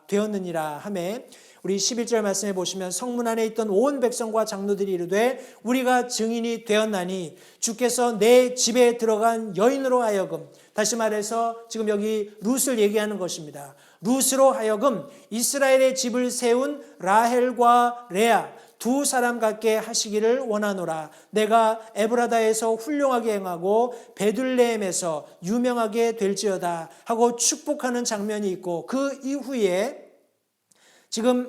하매 우리 11절 말씀해 보시면 성문 안에 있던 온 백성과 장로들이 이르되 우리가 증인이 되었나니 주께서 내 집에 들어간 여인으로 하여금, 다시 말해서 지금 여기 룻을 얘기하는 것입니다. 룻으로 하여금 이스라엘의 집을 세운 라헬과 레아 두 사람 같게 하시기를 원하노라. 내가 에브라다에서 훌륭하게 행하고 베들레헴에서 유명하게 될지어다 하고 축복하는 장면이 있고 그 이후에 지금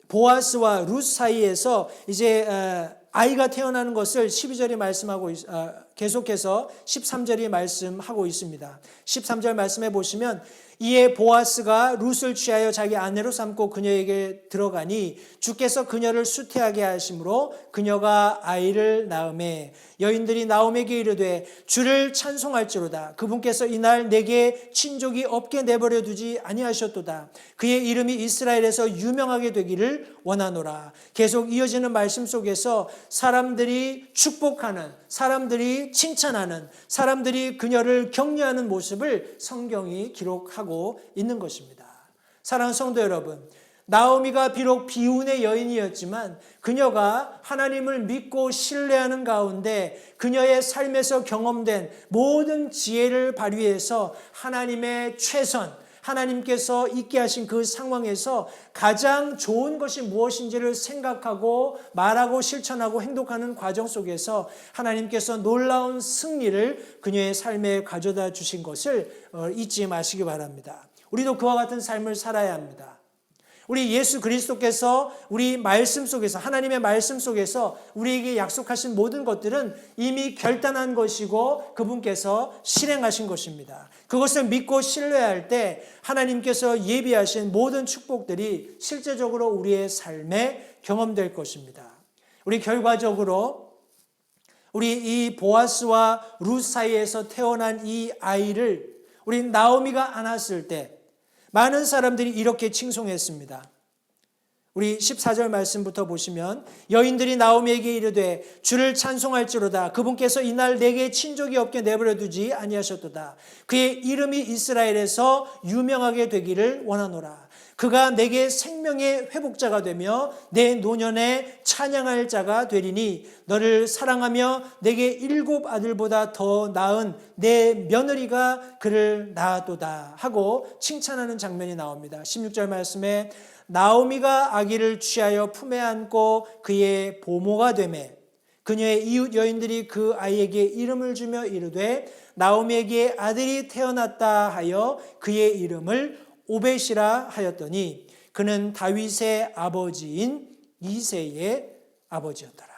보아스와 룻 사이에서 이제 아이가 태어나는 것을 12절이 말씀하고 계속해서 13절이 말씀하고 있습니다. 13절 말씀해 보시면 이에 보아스가 룻을 취하여 자기 아내로 삼고 그녀에게 들어가니 주께서 그녀를 수태하게 하심으로 그녀가 아이를 낳음에 여인들이 나오미에게 이르되 주를 찬송할지로다. 그분께서 이날 내게 친족이 없게 내버려 두지 아니하셨도다. 그의 이름이 이스라엘에서 유명하게 되기를 원하노라. 계속 이어지는 말씀 속에서 사람들이 축복하는, 사람들이 칭찬하는, 사람들이 그녀를 격려하는 모습을 성경이 기록하고 있는 것입니다. 사랑하는 성도 여러분, 나오미가 비록 비운의 여인이었지만 그녀가 하나님을 믿고 신뢰하는 가운데 그녀의 삶에서 경험된 모든 지혜를 발휘해서 하나님의 최선, 하나님께서 있게 하신 그 상황에서 가장 좋은 것이 무엇인지를 생각하고 말하고 실천하고 행동하는 과정 속에서 하나님께서 놀라운 승리를 그녀의 삶에 가져다 주신 것을 잊지 마시기 바랍니다. 우리도 그와 같은 삶을 살아야 합니다. 우리 예수 그리스도께서 우리 말씀 속에서, 하나님의 말씀 속에서 우리에게 약속하신 모든 것들은 이미 결단한 것이고 그분께서 실행하신 것입니다. 그것을 믿고 신뢰할 때 하나님께서 예비하신 모든 축복들이 실제적으로 우리의 삶에 경험될 것입니다. 우리 결과적으로 우리 이 보아스와 룻 사이에서 태어난 이 아이를 우리 나오미가 안았을 때 많은 사람들이 이렇게 칭송했습니다. 우리 14절 말씀부터 보시면 여인들이 나오미에게 이르되 주를 찬송할지로다. 그분께서 이날 내게 친족이 없게 내버려 두지 아니하셨도다. 그의 이름이 이스라엘에서 유명하게 되기를 원하노라. 그가 내게 생명의 회복자가 되며 내 노년에 찬양할 자가 되리니 너를 사랑하며 내게 7 아들보다 더 나은 내 며느리가 그를 낳았도다 하고 칭찬하는 장면이 나옵니다. 16절 말씀에 나오미가 아기를 취하여 품에 안고 그의 보모가 되매 그녀의 이웃 여인들이 그 아이에게 이름을 주며 이르되 나오미에게 아들이 태어났다 하여 그의 이름을 오벳이라 하였더니 그는 다윗의 아버지인 이새의 아버지였더라.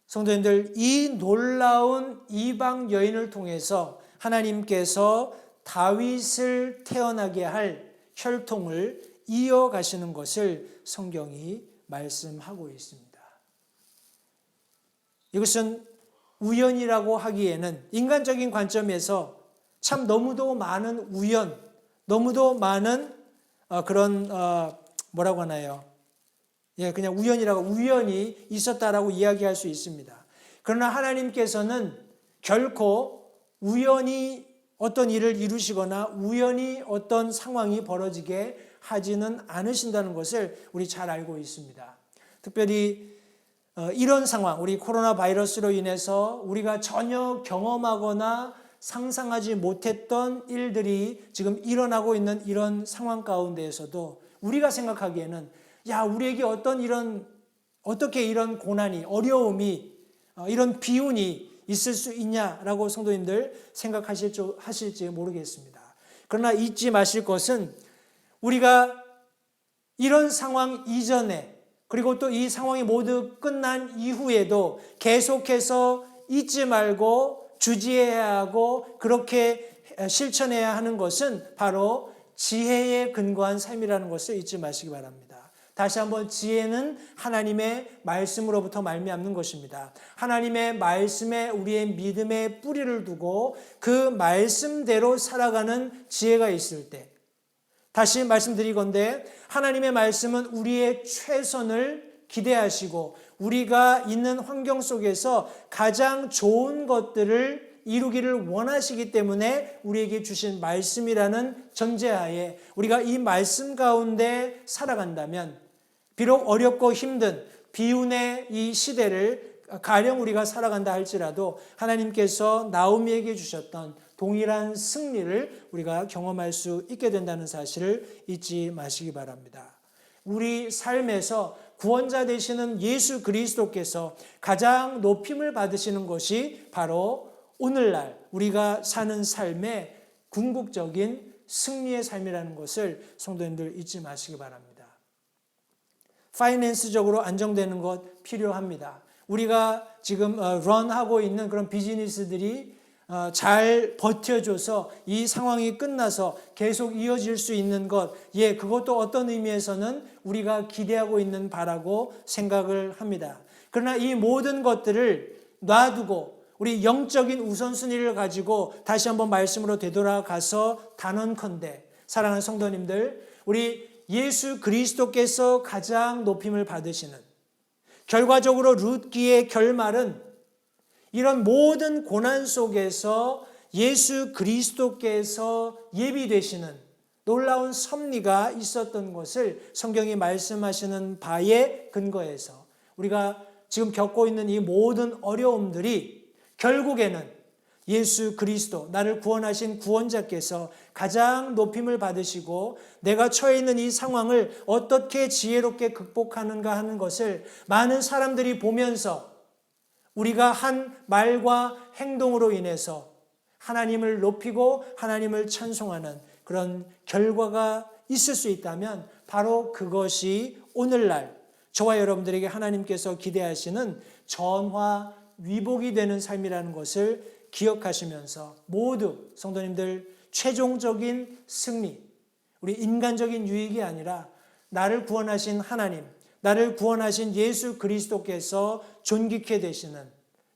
성도님들, 이 놀라운 이방 여인을 통해서 하나님께서 다윗을 태어나게 할 혈통을 이어가시는 것을 성경이 말씀하고 있습니다. 이것은 우연이라고 하기에는 인간적인 관점에서 참 너무도 많은 우연, 너무도 많은 그런 뭐라고 하나요? 그냥 우연이 있었다라고 이야기할 수 있습니다. 그러나 하나님께서는 결코 우연히 어떤 일을 이루시거나 우연히 어떤 상황이 벌어지게 하지는 않으신다는 것을 우리 잘 알고 있습니다. 특별히 이런 상황, 우리 코로나 바이러스로 인해서 우리가 전혀 경험하거나 상상하지 못했던 일들이 지금 일어나고 있는 이런 상황 가운데에서도 우리가 생각하기에는 우리에게 어떻게 이런 고난이, 어려움이, 이런 비운이 있을 수 있냐라고 성도님들 생각하실지 모르겠습니다. 그러나 잊지 마실 것은 우리가 이런 상황 이전에 그리고 또 이 상황이 모두 끝난 이후에도 계속해서 잊지 말고 주지해야 하고 그렇게 실천해야 하는 것은 바로 지혜에 근거한 삶이라는 것을 잊지 마시기 바랍니다. 다시 한번 지혜는 하나님의 말씀으로부터 말미암는 것입니다. 하나님의 말씀에 우리의 믿음의 뿌리를 두고 그 말씀대로 살아가는 지혜가 있을 때, 다시 말씀드리건대 하나님의 말씀은 우리의 최선을 기대하시고 우리가 있는 환경 속에서 가장 좋은 것들을 이루기를 원하시기 때문에 우리에게 주신 말씀이라는 전제하에 우리가 이 말씀 가운데 살아간다면 비록 어렵고 힘든 비운의 이 시대를 가령 우리가 살아간다 할지라도 하나님께서 나오미에게 주셨던 동일한 승리를 우리가 경험할 수 있게 된다는 사실을 잊지 마시기 바랍니다. 우리 삶에서 구원자 되시는 예수 그리스도께서 가장 높임을 받으시는 것이 바로 오늘날 우리가 사는 삶의 궁극적인 승리의 삶이라는 것을 성도님들 잊지 마시기 바랍니다. 파이낸스적으로 안정되는 것 필요합니다. 우리가 지금 런하고 있는 그런 비즈니스들이 잘 버텨줘서 이 상황이 끝나서 계속 이어질 수 있는 것, 그것도 어떤 의미에서는 우리가 기대하고 있는 바라고 생각을 합니다. 그러나 이 모든 것들을 놔두고 우리 영적인 우선순위를 가지고 다시 한번 말씀으로 되돌아가서 단언컨대 사랑하는 성도님들, 우리 예수 그리스도께서 가장 높임을 받으시는, 결과적으로 룻기의 결말은 이런 모든 고난 속에서 예수 그리스도께서 예비되시는 놀라운 섭리가 있었던 것을 성경이 말씀하시는 바에 근거해서 우리가 지금 겪고 있는 이 모든 어려움들이 결국에는 예수 그리스도, 나를 구원하신 구원자께서 가장 높임을 받으시고 내가 처해 있는 이 상황을 어떻게 지혜롭게 극복하는가 하는 것을 많은 사람들이 보면서 우리가 한 말과 행동으로 인해서 하나님을 높이고 하나님을 찬송하는 그런 결과가 있을 수 있다면 바로 그것이 오늘날 저와 여러분들에게 하나님께서 기대하시는 전화 위복이 되는 삶이라는 것을 기억하시면서 모두 성도님들 최종적인 승리, 우리 인간적인 유익이 아니라 나를 구원하신 하나님, 나를 구원하신 예수 그리스도께서 존귀케 되시는,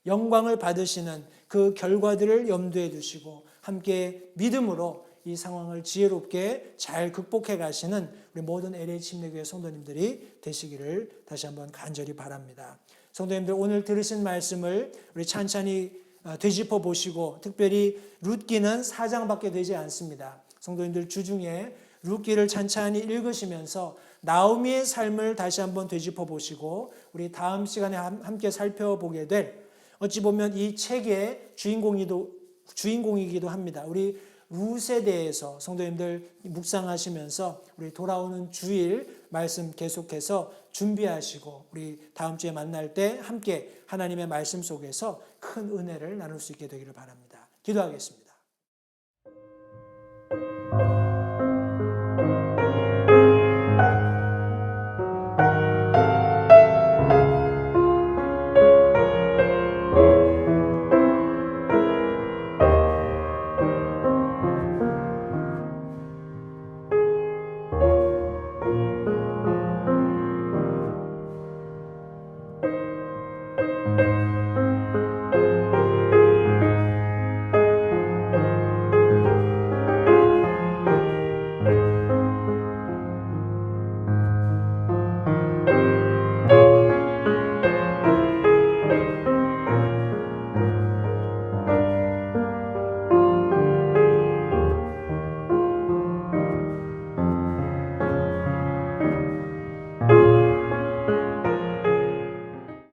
영광을 받으시는 그 결과들을 염두에 두시고 함께 믿음으로 이 상황을 지혜롭게 잘 극복해 가시는 우리 모든 LH 침례교회 성도님들이 되시기를 다시 한번 간절히 바랍니다. 성도님들, 오늘 들으신 말씀을 우리 찬찬히 되짚어 보시고, 특별히 룻기는 4장밖에 되지 않습니다. 성도님들 주중에 룻기를 찬찬히 읽으시면서 나오미의 삶을 다시 한번 되짚어 보시고 우리 다음 시간에 함께 살펴보게 될, 어찌 보면 이 책의 주인공이기도 합니다. 우리 룻에 대해서 성도님들 묵상하시면서 우리 돌아오는 주일 말씀 계속해서 준비하시고 우리 다음 주에 만날 때 함께 하나님의 말씀 속에서 큰 은혜를 나눌 수 있게 되기를 바랍니다. 기도하겠습니다.